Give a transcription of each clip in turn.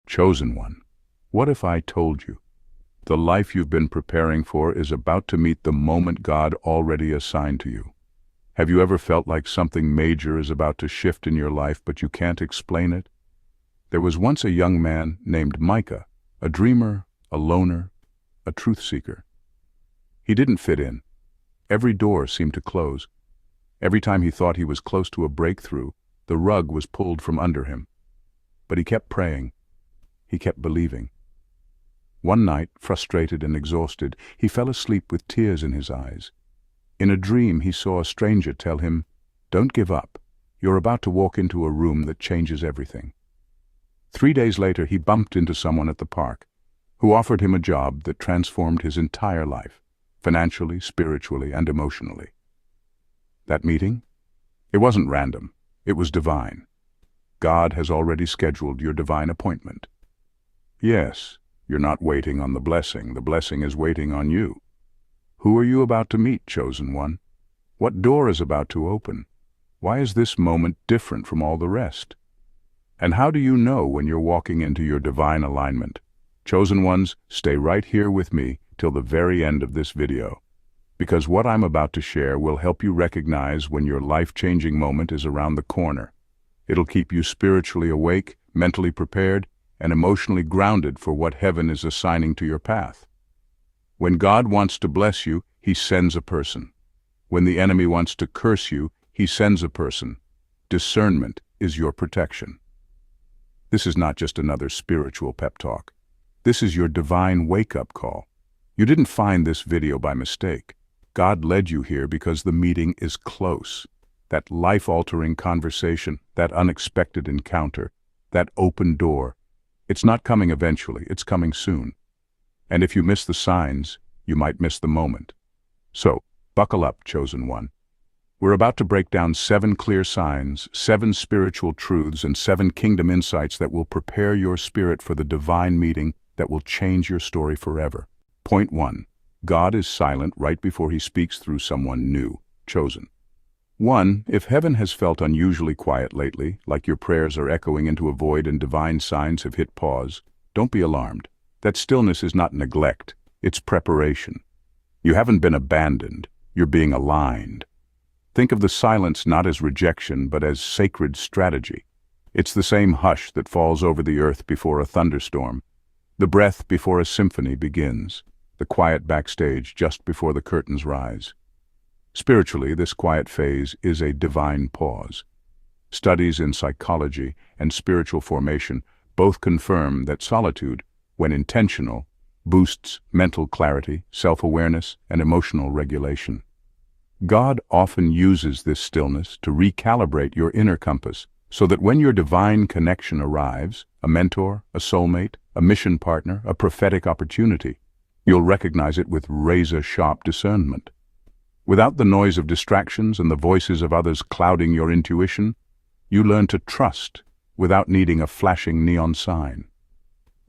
Chosen one, what if I told you? The life you've been preparing for is about to meet the moment God already assigned to you. Have you ever felt like something major is about to shift in your life, but you can't explain it? There was once a young man named Micah, a dreamer, a loner, a truth seeker. He didn't fit in. Every door seemed to close. Every time he thought he was close to a breakthrough, the rug was pulled from under him. But he kept praying. He kept believing. One night, frustrated and exhausted, he fell asleep with tears in his eyes. In a dream, he saw a stranger tell him, "Don't give up. You're about to walk into a room that changes everything." 3 days later, he bumped into someone at the park who offered him a job that transformed his entire life, financially, spiritually, and emotionally. That meeting? It wasn't random. It was divine. God has already scheduled your divine appointment. Yes, you're not waiting on the blessing is waiting on you. Who are you about to meet, chosen one? What door is about to open? Why is this moment different from all the rest? And how do you know when you're walking into your divine alignment? Chosen ones, stay right here with me till the very end of this video, because what I'm about to share will help you recognize when your life-changing moment is around the corner. It'll keep you spiritually awake, mentally prepared, and emotionally grounded for what heaven is assigning to your path. When God wants to bless you, He sends a person. When the enemy wants to curse you, he sends a person. Discernment is your protection. This is not just another spiritual pep talk. This is your divine wake-up call. You didn't find this video by mistake. God led you here because the meeting is close. That life-altering conversation, that unexpected encounter, that open door, it's not coming eventually, it's coming soon. And if you miss the signs, you might miss the moment. So, buckle up, chosen one. We're about to break down 7 clear signs, 7 spiritual truths, and 7 kingdom insights that will prepare your spirit for the divine meeting that will change your story forever. Point 1. God is silent right before He speaks through someone new, chosen. 1. If heaven has felt unusually quiet lately, like your prayers are echoing into a void and divine signs have hit pause, don't be alarmed. That stillness is not neglect, it's preparation. You haven't been abandoned, you're being aligned. Think of the silence not as rejection, but as sacred strategy. It's the same hush that falls over the earth before a thunderstorm, the breath before a symphony begins, the quiet backstage just before the curtains rise. Spiritually, this quiet phase is a divine pause. Studies in psychology and spiritual formation both confirm that solitude, when intentional, boosts mental clarity, self-awareness, and emotional regulation. God often uses this stillness to recalibrate your inner compass so that when your divine connection arrives, a mentor, a soulmate, a mission partner, a prophetic opportunity, you'll recognize it with razor-sharp discernment. Without the noise of distractions and the voices of others clouding your intuition, you learn to trust without needing a flashing neon sign.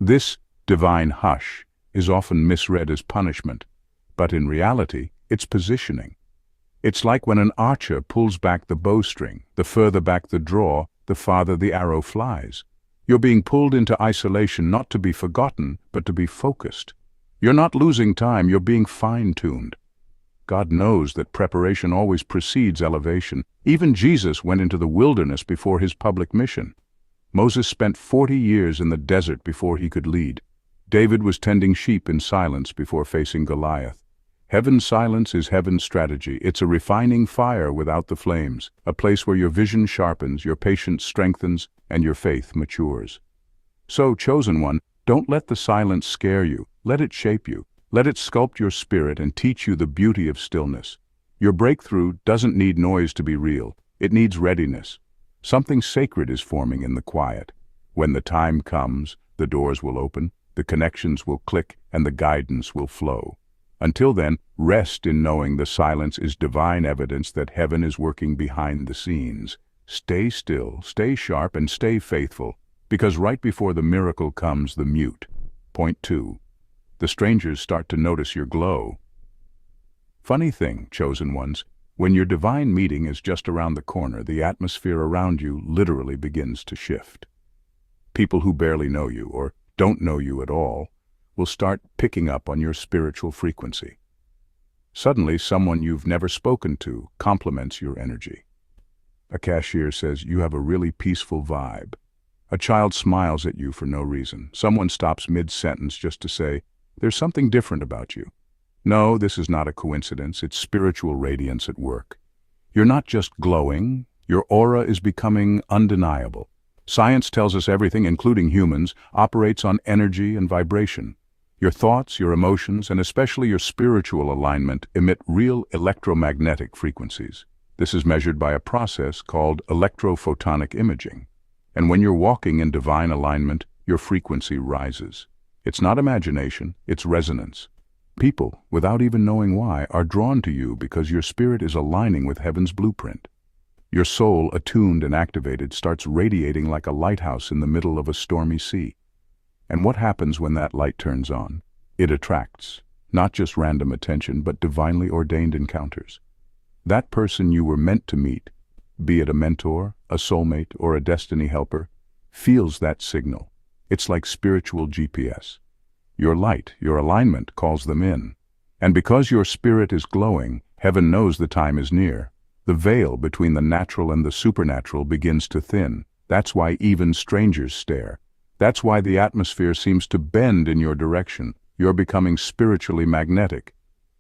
This divine hush is often misread as punishment, but in reality, it's positioning. It's like when an archer pulls back the bowstring. The further back the draw, the farther the arrow flies. You're being pulled into isolation not to be forgotten, but to be focused. You're not losing time, you're being fine-tuned. God knows that preparation always precedes elevation. Even Jesus went into the wilderness before His public mission. Moses spent 40 years in the desert before he could lead. David was tending sheep in silence before facing Goliath. Heaven's silence is heaven's strategy. It's a refining fire without the flames, a place where your vision sharpens, your patience strengthens, and your faith matures. So, chosen one, don't let the silence scare you. Let it shape you. Let it sculpt your spirit and teach you the beauty of stillness. Your breakthrough doesn't need noise to be real. It needs readiness. Something sacred is forming in the quiet. When the time comes, the doors will open, the connections will click, and the guidance will flow. Until then, rest in knowing the silence is divine evidence that heaven is working behind the scenes. Stay still, stay sharp, and stay faithful, because right before the miracle comes the mute. Point 2. The strangers start to notice your glow. Funny thing, chosen ones, when your divine meeting is just around the corner, the atmosphere around you literally begins to shift. People who barely know you or don't know you at all will start picking up on your spiritual frequency. Suddenly, someone you've never spoken to compliments your energy. A cashier says you have a really peaceful vibe. A child smiles at you for no reason. Someone stops mid-sentence just to say, "There's something different about you." No, this is not a coincidence. It's spiritual radiance at work. You're not just glowing. Your aura is becoming undeniable. Science tells us everything, including humans, operates on energy and vibration. Your thoughts, your emotions, and especially your spiritual alignment emit real electromagnetic frequencies. This is measured by a process called electrophotonic imaging. And when you're walking in divine alignment, your frequency rises. It's not imagination, it's resonance. People, without even knowing why, are drawn to you because your spirit is aligning with heaven's blueprint. Your soul, attuned and activated, starts radiating like a lighthouse in the middle of a stormy sea. And what happens when that light turns on? It attracts, not just random attention, but divinely ordained encounters. That person you were meant to meet, be it a mentor, a soulmate, or a destiny helper, feels that signal. It's like spiritual GPS. Your light, your alignment, calls them in. And because your spirit is glowing, heaven knows the time is near. The veil between the natural and the supernatural begins to thin. That's why even strangers stare. That's why the atmosphere seems to bend in your direction. You're becoming spiritually magnetic.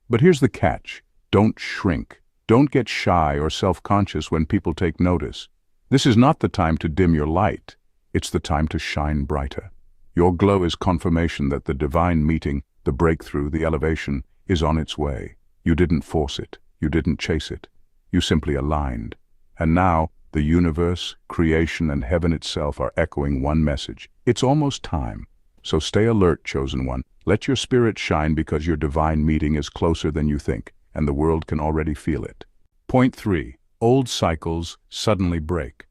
But here's the catch. Don't shrink. Don't get shy or self-conscious when people take notice. This is not the time to dim your light. It's the time to shine brighter. Your glow is confirmation that the divine meeting, the breakthrough, the elevation, is on its way. You didn't force it. You didn't chase it. You simply aligned. And now, the universe, creation, and heaven itself are echoing one message. It's almost time. So stay alert, chosen one. Let your spirit shine because your divine meeting is closer than you think, and the world can already feel it. Point 3. Old cycles suddenly break.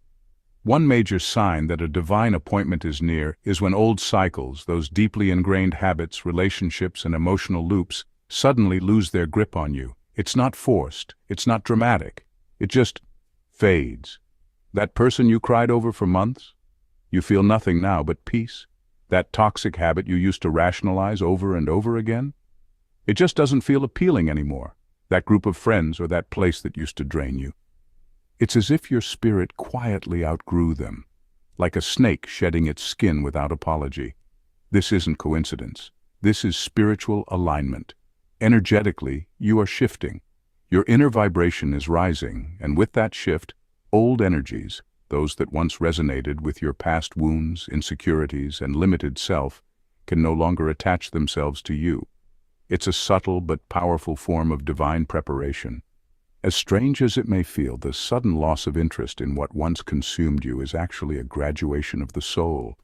One major sign that a divine appointment is near is when old cycles, those deeply ingrained habits, relationships, and emotional loops, suddenly lose their grip on you. It's not forced. It's not dramatic. It just fades. That person you cried over for months? You feel nothing now but peace. That toxic habit you used to rationalize over and over again? It just doesn't feel appealing anymore. That group of friends or that place that used to drain you. It's as if your spirit quietly outgrew them, like a snake shedding its skin without apology. This isn't coincidence. This is spiritual alignment. Energetically, you are shifting. Your inner vibration is rising, and with that shift, old energies, those that once resonated with your past wounds, insecurities, and limited self, can no longer attach themselves to you. It's a subtle but powerful form of divine preparation. As strange as it may feel, the sudden loss of interest in what once consumed you is actually a graduation of the soul.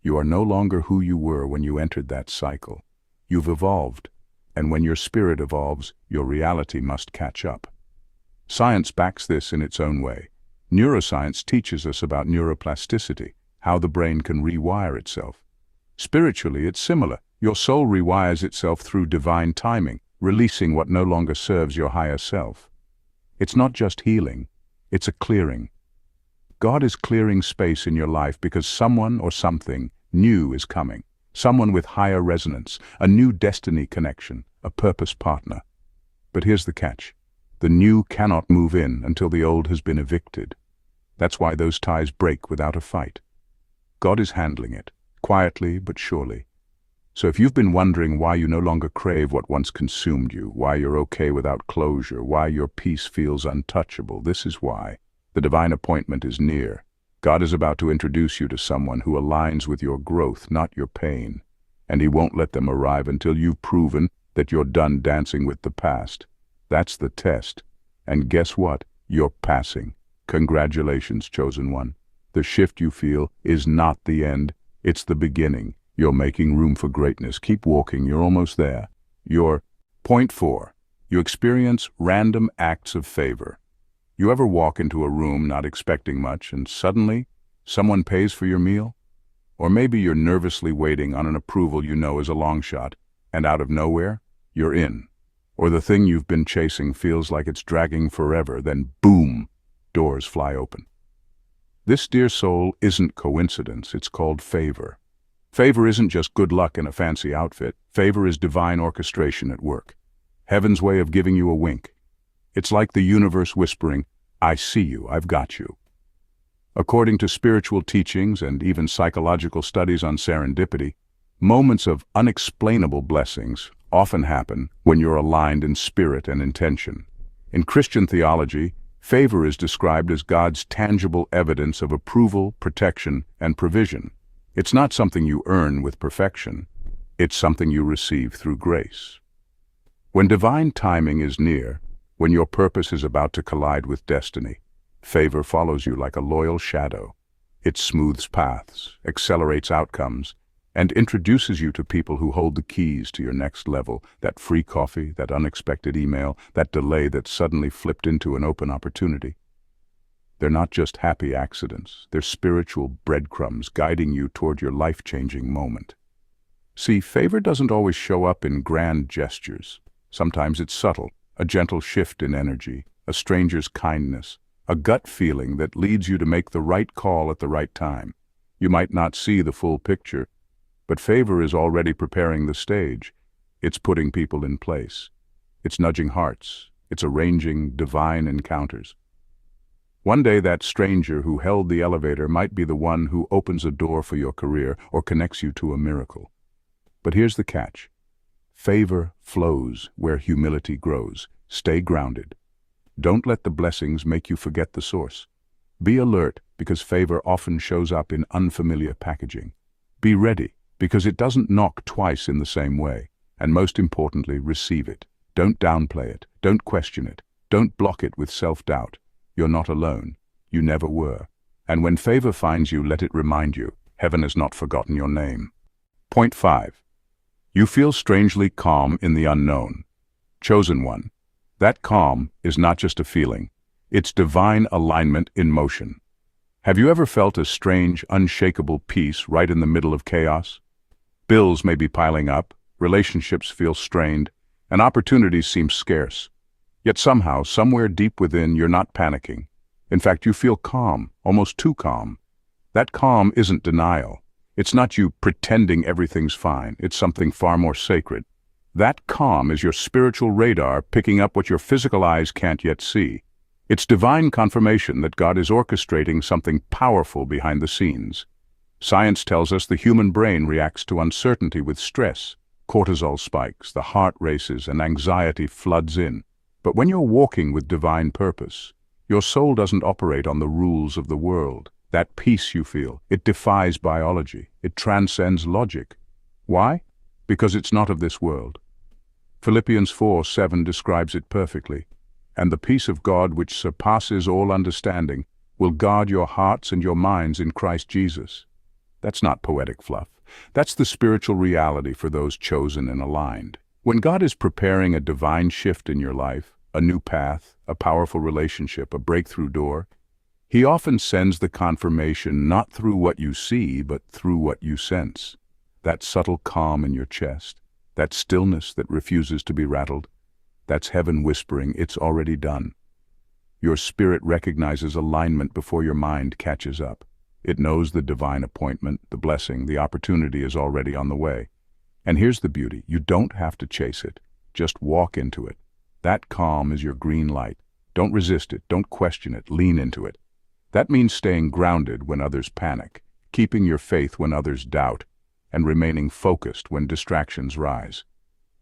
You are no longer who you were when you entered that cycle. You've evolved, and when your spirit evolves, your reality must catch up. Science backs this in its own way. Neuroscience teaches us about neuroplasticity, how the brain can rewire itself. Spiritually, it's similar. Your soul rewires itself through divine timing, releasing what no longer serves your higher self. It's not just healing, it's a clearing. God is clearing space in your life because someone or something new is coming. Someone with higher resonance, a new destiny connection, a purpose partner. But here's the catch. The new cannot move in until the old has been evicted. That's why those ties break without a fight. God is handling it, quietly but surely. So if you've been wondering why you no longer crave what once consumed you, why you're okay without closure, why your peace feels untouchable, this is why. The divine appointment is near. God is about to introduce you to someone who aligns with your growth, not your pain. And He won't let them arrive until you've proven that you're done dancing with the past. That's the test. And guess what? You're passing. Congratulations, chosen one. The shift you feel is not the end. It's the beginning. You're making room for greatness. Keep walking. You're almost there. Point 4. You experience random acts of favor. You ever walk into a room not expecting much and suddenly someone pays for your meal? Or maybe you're nervously waiting on an approval you know is a long shot, and out of nowhere, you're in. Or the thing you've been chasing feels like it's dragging forever, then boom, doors fly open. This, dear soul, isn't coincidence, it's called favor. Favor isn't just good luck in a fancy outfit. Favor is divine orchestration at work. Heaven's way of giving you a wink. It's like the universe whispering, "I see you, I've got you." According to spiritual teachings and even psychological studies on serendipity, moments of unexplainable blessings often happen when you're aligned in spirit and intention. In Christian theology, favor is described as God's tangible evidence of approval, protection, and provision. It's not something you earn with perfection. It's something you receive through grace. When divine timing is near, when your purpose is about to collide with destiny, favor follows you like a loyal shadow. It smooths paths, accelerates outcomes, and introduces you to people who hold the keys to your next level, that free coffee, that unexpected email, that delay that suddenly flipped into an open opportunity. They're not just happy accidents, they're spiritual breadcrumbs guiding you toward your life-changing moment. See, favor doesn't always show up in grand gestures. Sometimes it's subtle, a gentle shift in energy, a stranger's kindness, a gut feeling that leads you to make the right call at the right time. You might not see the full picture, but favor is already preparing the stage. It's putting people in place. It's nudging hearts. It's arranging divine encounters. One day that stranger who held the elevator might be the one who opens a door for your career or connects you to a miracle. But here's the catch. Favor flows where humility grows. Stay grounded. Don't let the blessings make you forget the source. Be alert, because favor often shows up in unfamiliar packaging. Be ready, because it doesn't knock twice in the same way. And most importantly, receive it. Don't downplay it. Don't question it. Don't block it with self-doubt. You're not alone. You never were. And when favor finds you, let it remind you, heaven has not forgotten your name. Point 5. You feel strangely calm in the unknown. Chosen one. That calm is not just a feeling. It's divine alignment in motion. Have you ever felt a strange, unshakable peace right in the middle of chaos? Bills may be piling up, relationships feel strained, and opportunities seem scarce. Yet somehow, somewhere deep within, you're not panicking. In fact, you feel calm, almost too calm. That calm isn't denial. It's not you pretending everything's fine. It's something far more sacred. That calm is your spiritual radar picking up what your physical eyes can't yet see. It's divine confirmation that God is orchestrating something powerful behind the scenes. Science tells us the human brain reacts to uncertainty with stress. Cortisol spikes, the heart races, and anxiety floods in. But when you're walking with divine purpose, your soul doesn't operate on the rules of the world. That peace you feel, it defies biology. It transcends logic. Why? Because it's not of this world. Philippians 4:7 describes it perfectly. And the peace of God, which surpasses all understanding, will guard your hearts and your minds in Christ Jesus. That's not poetic fluff. That's the spiritual reality for those chosen and aligned. When God is preparing a divine shift in your life, a new path, a powerful relationship, a breakthrough door, He often sends the confirmation not through what you see, but through what you sense. That subtle calm in your chest, that stillness that refuses to be rattled, that's heaven whispering, it's already done. Your spirit recognizes alignment before your mind catches up. It knows the divine appointment, the blessing, the opportunity is already on the way. And here's the beauty, you don't have to chase it. Just walk into it. That calm is your green light. Don't resist it, don't question it, lean into it. That means staying grounded when others panic, keeping your faith when others doubt, and remaining focused when distractions rise.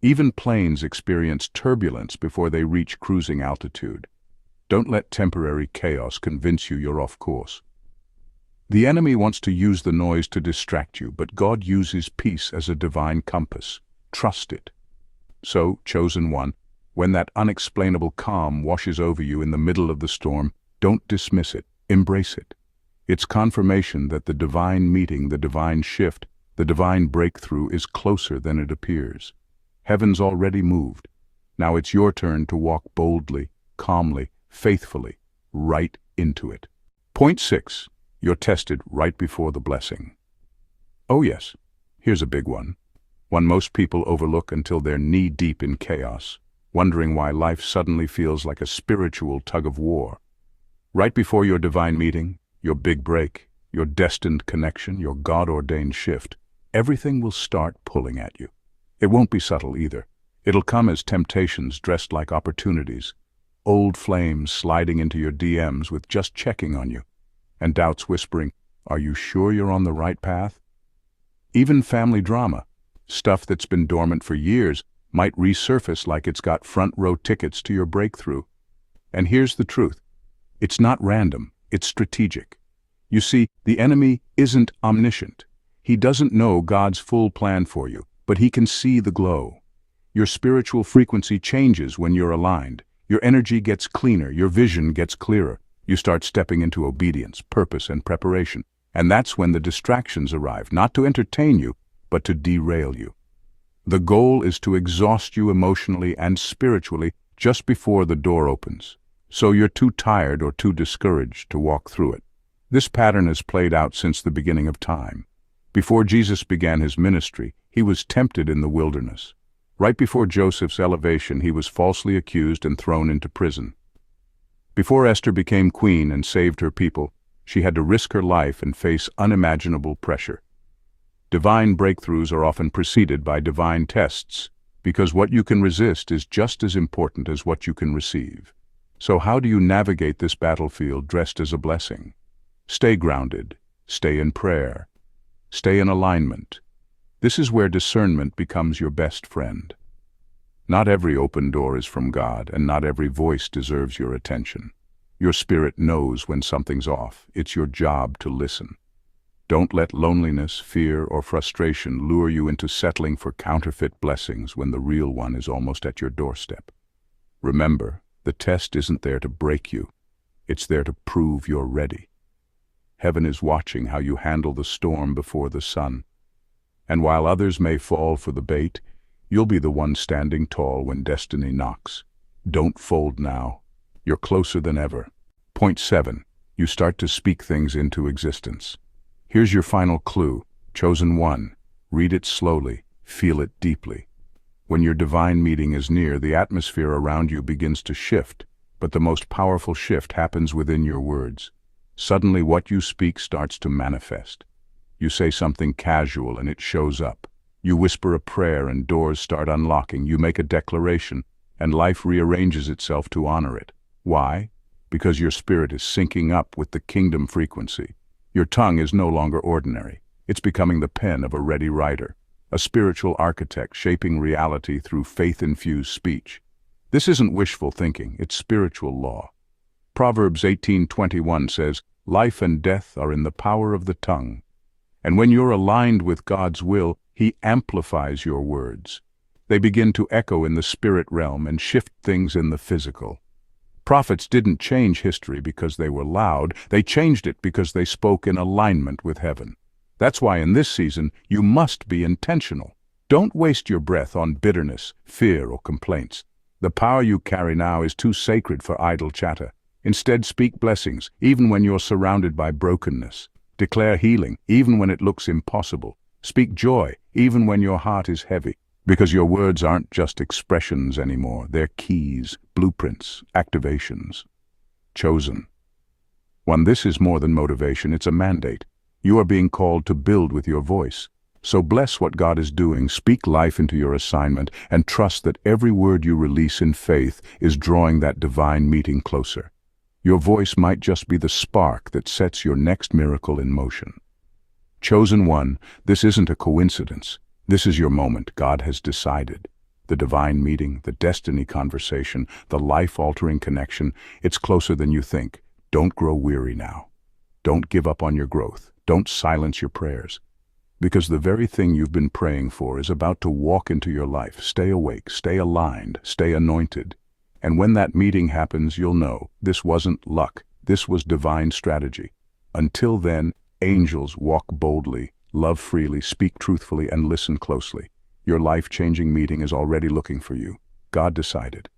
Even planes experience turbulence before they reach cruising altitude. Don't let temporary chaos convince you you're off course. The enemy wants to use the noise to distract you, but God uses peace as a divine compass. Trust it. So, chosen one, when that unexplainable calm washes over you in the middle of the storm, don't dismiss it, embrace it. It's confirmation that the divine meeting, the divine shift, the divine breakthrough is closer than it appears. Heaven's already moved. Now it's your turn to walk boldly, calmly, faithfully, right into it. Point 6. You're tested right before the blessing. Oh yes, here's a big one. One most people overlook until they're knee-deep in chaos, wondering why life suddenly feels like a spiritual tug-of-war. Right before your divine meeting, your big break, your destined connection, your God-ordained shift, everything will start pulling at you. It won't be subtle either. It'll come as temptations dressed like opportunities, old flames sliding into your DMs with just checking on you, and doubts whispering, "Are you sure you're on the right path?" Even family drama, stuff that's been dormant for years, might resurface like it's got front-row tickets to your breakthrough. And here's the truth. It's not random, it's strategic. You see, the enemy isn't omniscient. He doesn't know God's full plan for you, but he can see the glow. Your spiritual frequency changes when you're aligned. Your energy gets cleaner, your vision gets clearer. You start stepping into obedience, purpose, and preparation. And that's when the distractions arrive, not to entertain you, but to derail you. The goal is to exhaust you emotionally and spiritually just before the door opens, so you're too tired or too discouraged to walk through it. This pattern has played out since the beginning of time. Before Jesus began his ministry, he was tempted in the wilderness. Right before Joseph's elevation, he was falsely accused and thrown into prison. Before Esther became queen and saved her people, she had to risk her life and face unimaginable pressure. Divine breakthroughs are often preceded by divine tests, because what you can resist is just as important as what you can receive. So how do you navigate this battlefield dressed as a blessing? Stay grounded, stay in prayer, stay in alignment. This is where discernment becomes your best friend. Not every open door is from God, and not every voice deserves your attention. Your spirit knows when something's off. It's your job to listen. Don't let loneliness, fear, or frustration lure you into settling for counterfeit blessings when the real one is almost at your doorstep. Remember, the test isn't there to break you. It's there to prove you're ready. Heaven is watching how you handle the storm before the sun. And while others may fall for the bait, you'll be the one standing tall when destiny knocks. Don't fold now. You're closer than ever. Point 7. You start to speak things into existence. Here's your final clue. Chosen one. Read it slowly. Feel it deeply. When your divine meeting is near, the atmosphere around you begins to shift, but the most powerful shift happens within your words. Suddenly what you speak starts to manifest. You say something casual and it shows up. You whisper a prayer and doors start unlocking. You make a declaration and life rearranges itself to honor it. Why? Because your spirit is syncing up with the kingdom frequency. Your tongue is no longer ordinary. It's becoming the pen of a ready writer, a spiritual architect shaping reality through faith-infused speech. This isn't wishful thinking, it's spiritual law. Proverbs 18:21 says, "Life and death are in the power of the tongue." And when you're aligned with God's will, He amplifies your words. They begin to echo in the spirit realm and shift things in the physical. Prophets didn't change history because they were loud, they changed it because they spoke in alignment with heaven. That's why in this season, you must be intentional. Don't waste your breath on bitterness, fear, or complaints. The power you carry now is too sacred for idle chatter. Instead, speak blessings, even when you're surrounded by brokenness. Declare healing, even when it looks impossible. Speak joy, even when your heart is heavy. Because your words aren't just expressions anymore, they're keys, blueprints, activations. Chosen. One, this is more than motivation, it's a mandate. You are being called to build with your voice. So bless what God is doing, speak life into your assignment, and trust that every word you release in faith is drawing that divine meeting closer. Your voice might just be the spark that sets your next miracle in motion. Chosen one, this isn't a coincidence. This is your moment. God has decided. The divine meeting, the destiny conversation, the life-altering connection, it's closer than you think. Don't grow weary now. Don't give up on your growth. Don't silence your prayers. Because the very thing you've been praying for is about to walk into your life. Stay awake, stay aligned, stay anointed. And when that meeting happens, you'll know this wasn't luck. This was divine strategy. Until then, angels walk boldly, love freely, speak truthfully, and listen closely. Your life-changing meeting is already looking for you. God decided.